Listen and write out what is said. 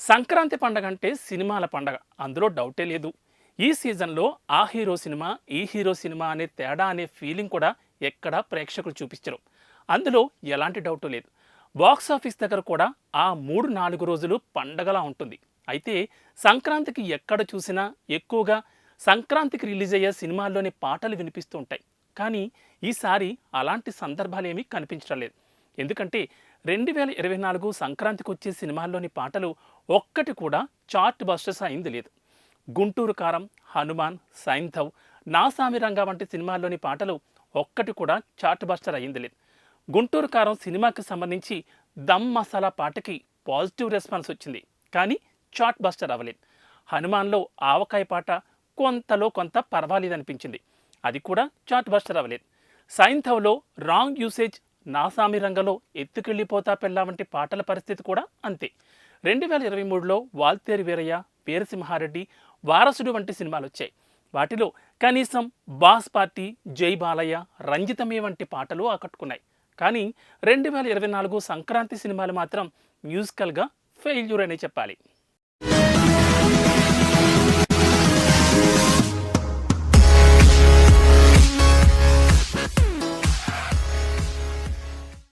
సంక్రాంతి పండగ అంటే సినిమాల పండగ, అందులో డౌటే లేదు. ఈ సీజన్లో ఆ హీరో సినిమా, ఈ హీరో సినిమా అనే తేడా అనే ఫీలింగ్ కూడా ఎక్కడా ప్రేక్షకులు చూపించరు. అందులో ఎలాంటి డౌటు లేదు. బాక్స్ ఆఫీస్ దగ్గర కూడా ఆ 3-4 రోజులు పండగలా ఉంటుంది. అయితే సంక్రాంతికి ఎక్కడ చూసినా ఎక్కువగా సంక్రాంతికి రిలీజ్ అయ్యే సినిమాల్లోని పాటలు వినిపిస్తూ ఉంటాయి. కానీ ఈసారి అలాంటి సందర్భాలేమీ కనిపించడం లేదు. ఎందుకంటే 2024 సంక్రాంతికి వచ్చే సినిమాల్లోని పాటలు ఒక్కటి కూడా చార్ట్ బస్టర్స్ అయింది లేదు. గుంటూరు కారం, హనుమాన్, సైంధవ్, నా సామిరంగా వంటి సినిమాల్లోని పాటలు ఒక్కటి కూడా చార్ట్ బస్టర్ అయింది లేదు. గుంటూరు కారం సినిమాకి సంబంధించి దమ్ మసాలా పాటకి పాజిటివ్ రెస్పాన్స్ వచ్చింది, కానీ చార్ట్ బస్టర్ అవ్వలేదు. హనుమాన్లో ఆవకాయ పాట కొంతలో కొంత పర్వాలేదనిపించింది, అది కూడా చార్ట్ బస్టర్ అవ్వలేదు. సైంధవ్లో రాంగ్ యూసేజ్, నా సామిరంగలో ఎత్తుకెళ్ళిపోతా పెళ్ళా వంటి పాటల పరిస్థితి కూడా అంతే. 2023లో వాల్తేరు వీరయ్య, వీరసింహారెడ్డి, వారసుడు వంటి సినిమాలు వచ్చాయి. వాటిలో కనీసం బాస్ పార్టీ, జై బాలయ్య, రంజితమే వంటి పాటలు ఆకట్టుకున్నాయి. కానీ 2024 సంక్రాంతి సినిమాలు మాత్రం మ్యూజికల్గా ఫెయిల్యూర్ అనే చెప్పాలి.